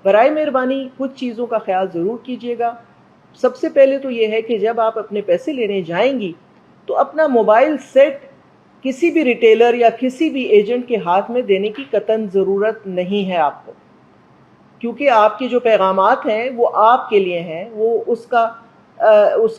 برائے مہربانی کچھ چیزوں کا خیال ضرور کیجیے گا۔ سب سے پہلے تو یہ ہے کہ جب آپ اپنے پیسے لینے جائیں گی تو اپنا موبائل سیٹ کسی بھی ریٹیلر یا کسی بھی ایجنٹ کے ہاتھ میں دینے کی قطعاً ضرورت نہیں ہے آپ کو، کیونکہ آپ کے جو پیغامات ہیں وہ آپ کے لیے ہیں، وہ اس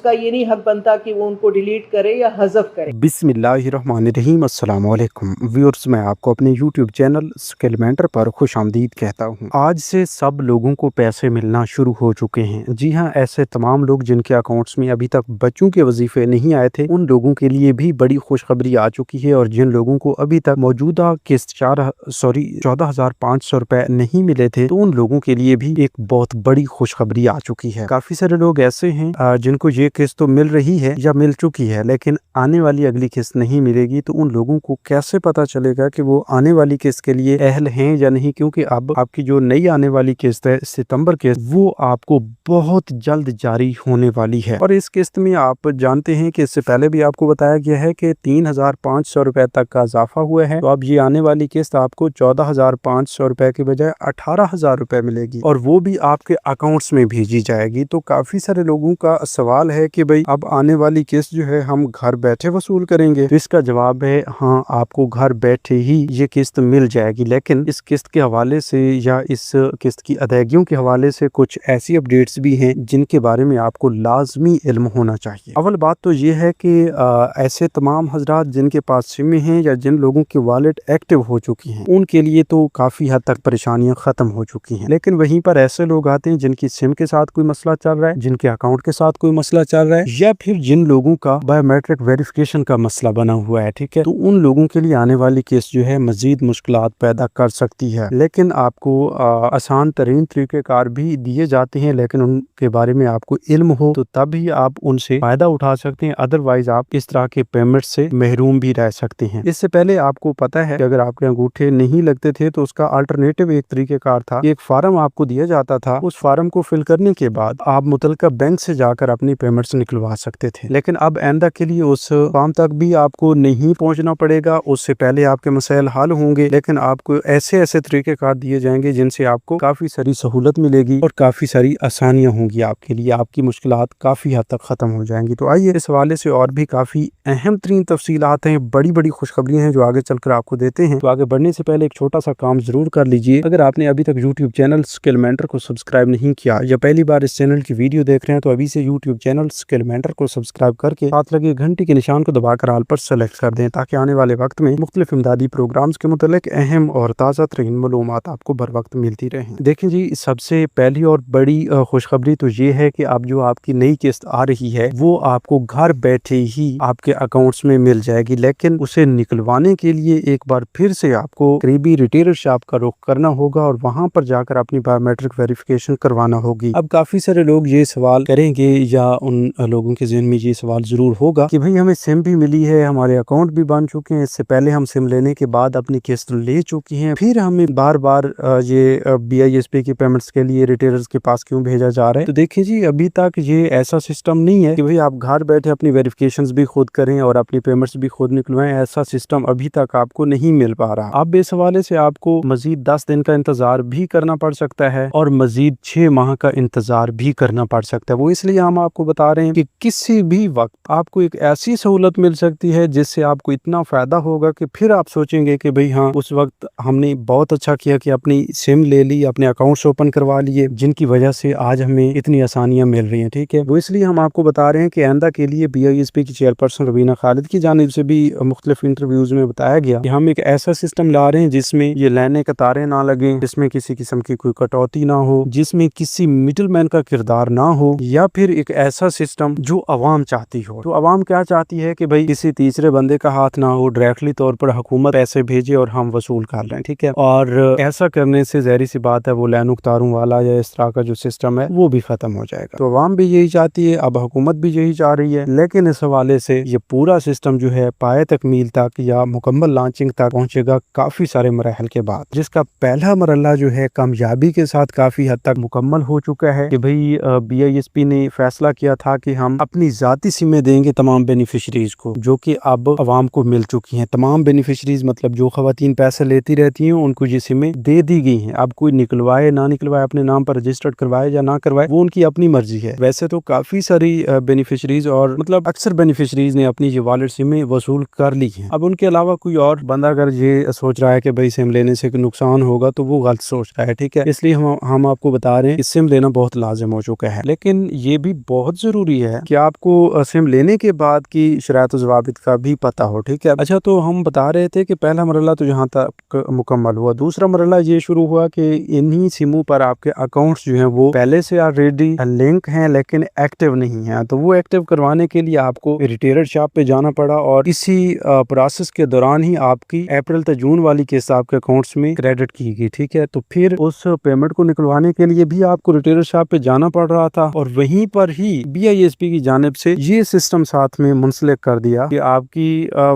کا یہ نہیں حق بنتا کہ وہ ان کو ڈیلیٹ کرے یا حذف کرے۔ بسم اللہ الرحمن الرحیم۔ السلام علیکم ویورز، میں آپ کو اپنے یوٹیوب چینل اسکل مینٹر پر خوش آمدید کہتا ہوں۔ آج سے سب لوگوں کو پیسے ملنا شروع ہو چکے ہیں۔ جی ہاں، ایسے تمام لوگ جن کے اکاؤنٹس میں ابھی تک بچوں کے وظیفے نہیں آئے تھے، ان لوگوں کے لیے بھی بڑی خوشخبری آ چکی ہے، اور جن لوگوں کو ابھی تک موجودہ قسط 14,500 روپے نہیں ملے تھے، تو ان لوگوں کے لیے بھی ایک بہت بڑی خوشخبری آ چکی ہے۔ کافی سارے لوگ ایسے ہیں جن کو یہ قسط تو مل رہی ہے یا مل چکی ہے، لیکن آنے والی اگلی قسط نہیں ملے گی۔ تو ان لوگوں کو کیسے پتا چلے گا کہ وہ آنے والی قسط کے لیے اہل ہیں یا نہیں؟ کیونکہ اب آپ کی جو نئی آنے والی قسط ہے، ستمبر قسط، وہ آپ کو بہت جلد جاری ہونے والی ہے۔ اور اس قسط میں آپ جانتے ہیں کہ اس سے پہلے بھی آپ کو بتایا گیا ہے کہ 3,500 روپے تک کا اضافہ ہوا ہے، تو اب یہ آنے والی قسط آپ کو 14,500 روپے کے بجائے 18,000 روپے ملے گی، اور وہ بھی آپ کے اکاؤنٹس میں بھیجی جائے گی۔ تو کافی سارے لوگوں کا سوال ہے کہ بھئی اب آنے والی قسط جو ہے ہم گھر بیٹھے وصول کریں گے؟ تو اس کا جواب ہے ہاں، آپ کو گھر بیٹھے ہی یہ قسط مل جائے گی، لیکن اس قسط کے حوالے سے یا اس قسط کی ادائیگیوں کے حوالے سے کچھ ایسی اپڈیٹس بھی ہیں جن کے بارے میں آپ کو لازمی علم ہونا چاہیے۔ اول بات تو یہ ہے کہ ایسے تمام حضرات جن کے پاس سم ہیں یا جن لوگوں کی والیٹ ایکٹیو ہو چکی ہیں، ان کے لیے تو کافی حد تک پریشانیاں ختم ہو چکی ہیں، لیکن وہیں پر ایسے لوگ آتے ہیں جن کی سم کے ساتھ کوئی مسئلہ چل رہا ہے، جن کے اکاؤنٹ کے ساتھ کوئی مسئلہ چل رہا ہے، یا پھر جن لوگوں کا بایو میٹرک ویریفیکیشن کا مسئلہ بنا ہوا ہے، ٹھیک ہے، تو ان لوگوں کے لیے آنے والی قسط جو ہے مزید مشکلات پیدا کر سکتی ہے۔ لیکن آپ کو آسان ترین طریقہ کار بھی دیے جاتے ہیں، لیکن ان کے بارے میں آپ کو علم ہو تو تب ہی آپ ان سے فائدہ اٹھا سکتے ہیں، ادروائز آپ اس طرح کے پیمنٹ سے محروم بھی رہ سکتے ہیں۔ اس سے پہلے آپ کو پتا ہے کہ اگر آپ کے انگوٹھے نہیں لگتے تھے تو اس کا الٹرنیٹو ایک طریقہ کار تھا، ایک فارم آپ کو دیا جاتا تھا، اس فارم کو فل کرنے کے بعد آپ متعلقہ بینک سے جا کر اپنی پیمنٹس نکلوا سکتے تھے۔ لیکن اب آئندہ کے لیے اس فارم تک بھی آپ کو نہیں پہنچنا پڑے گا، اس سے پہلے آپ کے مسائل حل ہوں گے، لیکن آپ کو ایسے طریقہ کار دیے جائیں گے جن سے آپ کو کافی ساری سہولت ملے گی اور کافی ساری آسانیاں ہوں گی آپ کے لیے، آپ کی مشکلات کافی حد تک ختم ہو جائیں گی۔ تو آئیے اس حوالے سے اور بھی کافی اہم ترین تفصیلات ہیں، بڑی خوشخبریاں ہیں جو آگے چل کر آپ کو دیتے ہیں۔ تو آگے بڑھنے سے پہلے ایک چھوٹا سا کام ضرور کر لیجئے، اگر آپ نے ابھی تک یوٹیوب چینل اسکل مینٹر کو سبسکرائب نہیں کیا یا پہلی بار اس چینل کی ویڈیو دیکھ رہے ہیں، تو ابھی سے یوٹیوب چینل اسکل مینٹر کو سبسکرائب کر کے ساتھ لگے گھنٹی کے نشان کو دبا کر آل پر سلیکٹ کر دیں، تاکہ آنے والے وقت میں مختلف امدادی پروگرامز کے متعلق اہم اور تازہ ترین معلومات آپ کو بر وقت ملتی رہیں۔ دیکھیں جی، سب سے پہلی اور بڑی خوشخبری تو یہ ہے کہ اب جو آپ کی نئی قسط آ رہی ہے وہ آپ کو گھر بیٹھے ہی آپ کے اکاؤنٹس میں مل جائے گی، لیکن اسے نکلوانے کے لیے ایک بار پھر سے آپ کو قریبی ریٹیلر شاپ کا رخ کرنا ہوگا اور وہاں پر جا کر اپنی بایو میٹرک ویریفیکیشن کروانا ہوگی۔ اب کافی سارے لوگ یہ سوال کریں گے یا ان لوگوں کے ذہن میں یہ سوال ضرور ہوگا کہ بھئی ہمیں سم بھی ملی ہے، ہمارے اکاؤنٹ بھی بن چکے ہیں، اس سے پہلے ہم سم لینے کے بعد اپنی قسط لے چکی ہیں، پھر ہمیں بار بار یہ BISP کی پیمنٹس کے لیے ریٹیلرز کے پاس کیوں بھیجا جا رہا ہے؟ تو دیکھیں جی، ابھی تک یہ ایسا سسٹم نہیں ہے کہ بھئی آپ گھر بیٹھے اپنی ویریفیکیشنز بھی خود کریں اور اپنی پیمنٹس بھی خود نکلوائیں، ایسا سسٹم ابھی تک آپ کو نہیں مل پا رہا۔ اب اس حوالے سے آپ کو مزید 10 دن کا انتظار بھی کرنا پڑ سکتا ہے اور مزید 6 ماہ کا انتظار بھی کرنا پڑ سکتا ہے۔ وہ اس لیے ہم آپ کو بتا رہے ہیں کہ کسی بھی وقت آپ کو ایک ایسی سہولت مل سکتی ہے جس سے آپ کو اتنا فائدہ ہوگا کہ پھر آپ سوچیں گے کہ بھئی ہاں، اس وقت ہم نے بہت اچھا کیا کہ اپنی سم لے لی، اپنے اکاؤنٹس اوپن کروا لیے، جن کی وجہ سے آج ہمیں اتنی آسانیاں مل رہی ہیں، ٹھیک ہے۔ وہ اس لیے ہم آپ کو بتا رہے ہیں کہ آئندہ کے لیے BISP کی چیئرپرسن ربینہ خالد کی جانب سے بھی مختلف انٹرویوز میں بتایا گیا کہ ہم ایک ایسا سسٹم لا رہے ہیں جس میں یہ لائنیں قطاریں نہ لگیں، جس میں کسی قسم کی کوئی کٹوتی نہ ہو، جس میں کسی مڈل مین کا کردار نہ ہو، یا پھر ایک ایسا سسٹم جو عوام چاہتی ہو۔ تو عوام کیا چاہتی ہے کہ بھئی کسی تیسرے بندے کا ہاتھ نہ ہو، ڈائریکٹلی طور پر حکومت پیسے بھیجے اور ہم وصول کر لیں، ٹھیک ہے۔ اور ایسا کرنے سے ظاہر سی بات ہے وہ لائنوں تاروں والا یا اس طرح کا جو سسٹم ہے وہ بھی ختم ہو جائے گا۔ تو عوام بھی یہی چاہتی ہے، اب حکومت بھی یہی چاہ رہی ہے، لیکن اس حوالے سے یہ پورا سسٹم جو ہے پائے تکمیل تک یا مکمل لانچنگ تک پہنچے گا کافی سارے مراحل کے بعد، جس کا پہلا مرحلہ جو ہے کامیابی کے ساتھ کافی حد تک مکمل ہو چکا ہے کہ بھئی BISP نے फैसला किया था कि हम अपनी ज़ाती सिमें देंगे तमाम बेनिफिशरीज को, जो कि अब अवाम को मिल चुकी हैं। तमाम बेनिफिशरीज मतलब जो खवातीन पैसे लेती रहती हैं उनको ये सिमें दे दी गई हैं। अब कोई निकलवाए ना निकलवाए, अपने नाम पर रजिस्टर्ड करवाए या ना करवाए, वो उनकी अपनी मर्जी है। वैसे तो काफ़ी सारी बेनिफिशरीज और मतलब अक्सर बेनिफिशरीज ने अपनी ये वॉलेट सिमें वसूल कर ली हैं। अब उनके अलावा कोई और बंदा अगर ये सोच रहा है कि भाई सिम लेने से नुकसान होगा तो वो गलत सोच रहा है, ठीक है। इसलिए हम आपको बता रहे हैं कि सिम लेना बहुत लाजिम हो चुका है, लेकिन ये भी बहुत जरूरी है कि आपको सिम लेने के बाद की शराइत ज़वाबित का भी पता हो, ठीक है। अच्छा, तो हम बता रहे थे कि पहला मरला तो यहाँ तक मुकम्मल हुआ। दूसरा मरला ये शुरू हुआ कि इन्हीं सिमों पर आपके अकाउंट्स जो हैं वो पहले से ऑलरेडी लिंक हैं लेकिन एक्टिव नहीं है। तो वो एक्टिव करवाने के लिए आपको रिटेलर शॉप पे जाना पड़ा और इसी प्रोसेस के दौरान ही आपकी अप्रैल से जून वाली किस्त आपके अकाउंट्स में क्रेडिट की गई, ठीक है। तो फिर उस पेमेंट को निकलवाने के लिए भी आपको रिटेलर शॉप पे जाना पड़ रहा था और वहीं पर ही BISP की जानिब से ये सिस्टम साथ में मुंसलिक कर दिया कि आपकी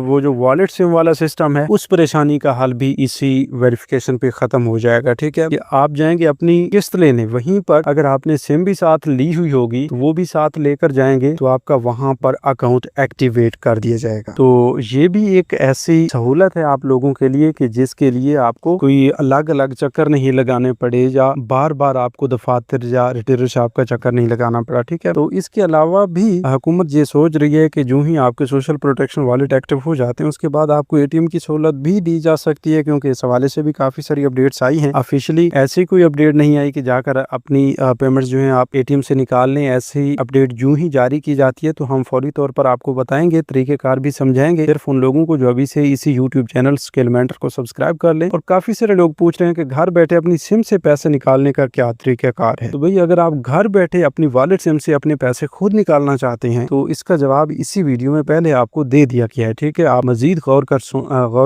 वो जो वॉलेट सिम वाला सिस्टम है उस परेशानी का हल भी इसी वेरिफिकेशन पे खत्म हो जाएगा, ठीक है। कि आप जाएंगे अपनी किस्त लेने, वहीं पर अगर आपने सिम भी साथ ली हुई होगी तो वो भी साथ लेकर जाएंगे तो आपका वहां पर अकाउंट एक्टिवेट कर दिया जाएगा। तो ये भी एक ऐसी सहूलत है आप लोगों के लिए कि जिसके लिए आपको कोई अलग अलग चक्कर नहीं लगाने पड़े या बार बार आपको दफातर या रिटेलर शॉप का चक्कर नहीं लगाना पड़ा, ठीक है। तो इसके अलावा भी हुकूमत ये सोच रही है कि जो ही आपके सोशल प्रोटेक्शन वॉलेट एक्टिव हो जाते हैं उसके बाद आपको ATM की सहूलत भी दी जा सकती है, क्योंकि इस हवाले से भी काफी सारी अपडेट्स आई हैं। ऑफिशियली ऐसी कोई अपडेट नहीं आई कि जाकर अपनी पेमेंट्स जो है आप ATM से निकाल लें। ऐसी अपडेट जो ही जारी की जाती है तो हम फौरी तौर पर आपको बताएंगे, तरीकेकार भी समझाएंगे, सिर्फ उन लोगों को जो अभी से इसी यूट्यूब चैनल स्किलमेंटर को सब्सक्राइब कर लें। और काफी सारे लोग पूछ रहे हैं कि घर बैठे अपनी सिम से पैसे निकालने का क्या तरीकाकार है। तो भाई अगर आप घर बैठे अपनी वॉलेट सिम से अपने पैसे खुद निकालना चाहते हैं तो इसका जवाब इसी वीडियो में पहले आपको दे दिया गया है, ठीक है। आप मजीद गौर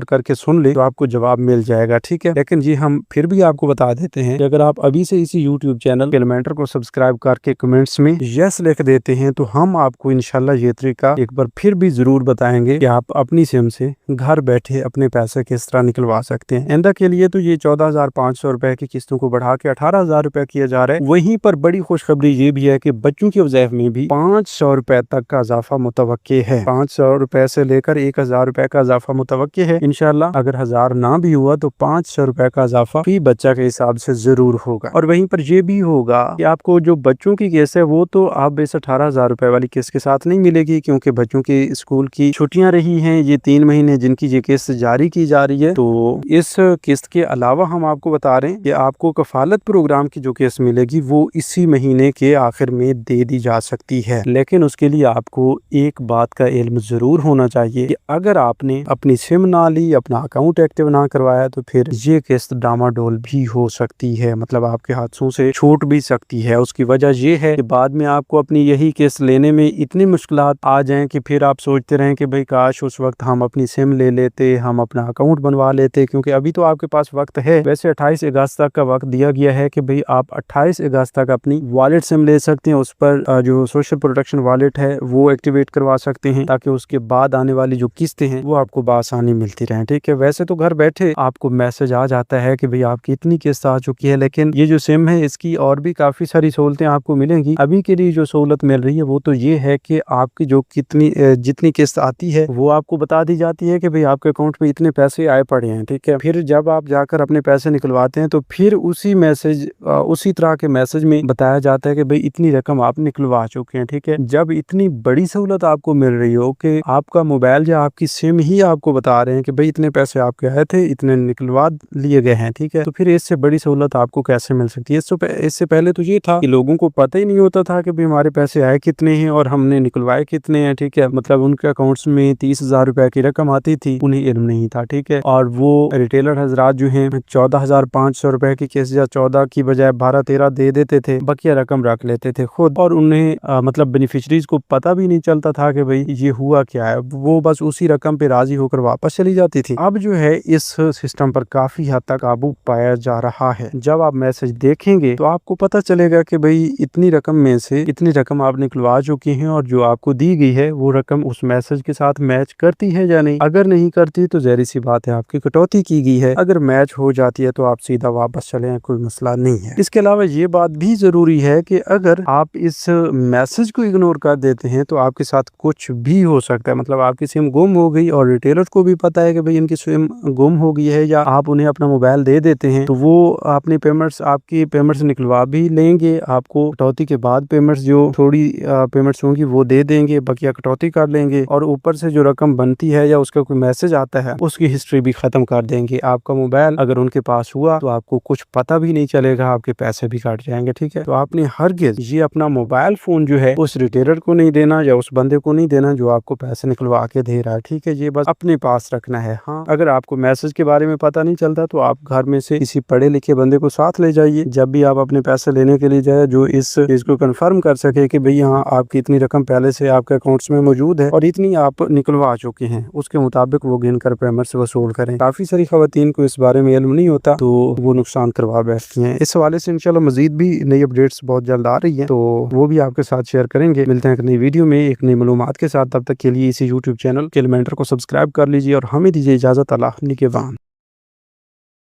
करके सुन ले तो आपको जवाब मिल जाएगा, ठीक है। लेकिन जी हम फिर भी आपको बता देते हैं कि अगर आप अभी से इसी यूट्यूब चैनल स्किलमेंटर को सब्सक्राइब करके कमेंट्स में यस लिख देते हैं तो हम आपको इंशाल्लाह ये तरीका एक बार फिर भी जरूर बताएंगे कि आप अपनी सिम से घर बैठे अपने पैसे किस तरह निकलवा सकते हैं। इंदा के लिए तो ये 14,500 रुपए की किस्तों को बढ़ा के 18,000 रुपए किया जा रहा है। वहीं पर बड़ी खुशखबरी ये भी है कि बच्चों की वज़ैफ में भी 500 रुपए तक का इजाफा मुतवक्के है। 500 रुपए से लेकर 1,000 रुपए का इजाफा मुतवक्के है। इंशाल्लाह अगर 1000 ना भी हुआ तो 500 रुपए का इजाफा फी बच्चा के हिसाब से जरूर होगा। और वहीं पर ये भी होगा कि आपको जो बच्चों की किस्त है वो तो आप इस 18,000 रुपए वाली किस्त के साथ नहीं मिलेगी, क्योंकि बच्चों की स्कूल की छुट्टियां रही हैं ये 3 महीने जिनकी ये किस्त जारी की जा रही है। तो इस किस्त के अलावा हम आपको बता रहे हैं कि आपको कफालत प्रोग्राम की जो किस्त मिलेगी वो इसी महीने के आखिर में दे दी जा सकती है। लेकिन उसके लिए आपको एक बात का इल्म जरूर होना चाहिए कि अगर आपने अपनी सिम ना ली, अपना अकाउंट एक्टिव ना करवाया तो फिर ये किस्त डामाडोल भी हो सकती है, मतलब आपके हाथों से छूट भी सकती है। उसकी वजह ये है कि बाद में आपको अपनी यही किस्त लेने में इतनी मुश्किलात आ जाएं कि फिर आप सोचते रहें कि भाई काश उस वक्त हम अपनी सिम ले लेते, हम अपना अकाउंट बनवा लेते, क्योंकि अभी तो आपके पास वक्त है। वैसे 28 अगस्त तक का वक्त दिया गया है कि भाई आप 28 अगस्त तक अपनी वॉलेट सिम ले सकते हैं, उस पर जो सोशल प्रोटेक्शन वॉलेट है वो एक्टिवेट करवा सकते हैं ताकि उसके बाद आने वाली जो किस्तें हैं वो आपको बआसानी मिलती रहें, ठीक है। वैसे तो घर बैठे आपको मैसेज आ जाता है कि भाई आपकी इतनी किस्त आ चुकी है, लेकिन ये जो सिम है इसकी और भी काफी सारी सहूलतें आपको मिलेंगी। अभी के लिए जो सहूलत मिल रही है वो तो ये है कि आपकी जो जितनी किस्त आती है वो आपको बता दी जाती है कि भाई आपके अकाउंट में इतने पैसे आए पड़े हैं, ठीक है। फिर जब आप जाकर अपने पैसे निकलवाते हैं तो फिर उसी तरह के मैसेज में बताया जाता है कि भाई इतनी रकम आप निकलवा चुके हैं, ठीक है। जब इतनी बड़ी सहूलत आपको मिल रही हो कि आपका मोबाइल या आपकी सिम ही आपको बता रहे हैं कि भाई इतने पैसे आपके आए थे, इतने निकलवा लिए गए हैं, ठीक है, तो फिर इससे बड़ी सहूलत आपको कैसे मिल सकती है। इससे पहले तो ये था कि लोगों को पता ही नहीं होता था कि भाई हमारे पैसे आए कितने हैं और हमने निकलवाए कितने हैं, ठीक है। मतलब उनके अकाउंट्स में 30,000 रुपए की रकम आती थी, उन्हें इल्म नहीं था, ठीक है। और वो रिटेलर हजरात जो हैं 14,500 रुपए की किस्त या 14 की बजाय 12-13 दे देते थे, बकिया रकम रख लेते थे खुद, और उन्हें मतलब बेनिफिशरीज को पता भी नहीं चलता था कि भाई ये हुआ क्या है। वो बस उसी रकम पे राजी होकर वापस चली जाती थी। अब जो है इस सिस्टम पर काफी हद तक काबू पाया जा रहा है। जब आप मैसेज देखेंगे तो आपको पता चलेगा कि भाई इतनी रकम में से इतनी रकम आप निकलवा चुकी हैं और जो आपको दी गई है वो रकम उस मैसेज के साथ मैच करती है या नहीं। अगर नहीं करती तो ज़ाहिर सी बात है आपकी कटौती की गई है, अगर मैच हो जाती है तो आप सीधा वापस चले, कोई मसला नहीं है। इसके अलावा ये बात भी जरूरी है कि अगर आप इस मैसेज को इग्नोर कर देते हैं तो आपके साथ कुछ भी हो सकता है। मतलब आपकी सिम गुम हो गई और रिटेलर को भी पता है कि भाई इनकी सिम गुम हो गई है, या आप उन्हें अपना मोबाइल दे देते हैं तो वो अपनी आपकी पेमेंट्स निकलवा भी लेंगे, आपको कटौती के बाद पेमेंट्स जो थोड़ी पेमेंट्स होंगी वो दे देंगे, बकिया कटौती कर लेंगे, और ऊपर से जो रकम बनती है या उसका कोई मैसेज आता है उसकी हिस्ट्री भी खत्म कर देंगे। आपका मोबाइल अगर उनके पास हुआ तो आपको कुछ पता भी नहीं चलेगा, आपके पैसे भी काट जाएंगे। ठीक है, तो आपने हरगिज ये अपना मोबाइल फोन जो है उस रिटेलर को नहीं देना या उस बंदे को नहीं देना जो आपको पैसे निकलवा के दे रहा है। ठीक है, ये बस अपने पास रखना है। हाँ, अगर आपको मैसेज के बारे में पता नहीं चलता तो आप घर में से किसी पढ़े लिखे बंदे को साथ ले जाइए जब भी आप अपने पैसे लेने के लिए जाए, जो इस चीज को कंफर्म कर सके कि भाई हाँ आपकी इतनी रकम पहले से आपके अकाउंट्स में मौजूद है और इतनी आप निकलवा चुके हैं, उसके मुताबिक वो गिन कर पेमेंट्स वसूल करें। काफी सारी खवातीन को इस बारे में इल्म नहीं होता तो वो नुकसान करवा बैठती हैं। इस हवाले से इंशाल्लाह मजीद भी नई अपडेट्स बहुत जल्द आ रही है तो वो भी आपके साथ शेयर करेंगे। मिलते हैं एक नई वीडियो में एक नई मालूमात के साथ, तब तक के लिए इसी यूट्यूब चैनल स्किल मेंटर को सब्सक्राइब कर लीजिए और हमें दीजिए इजाजत। अल्लाह निगहबान।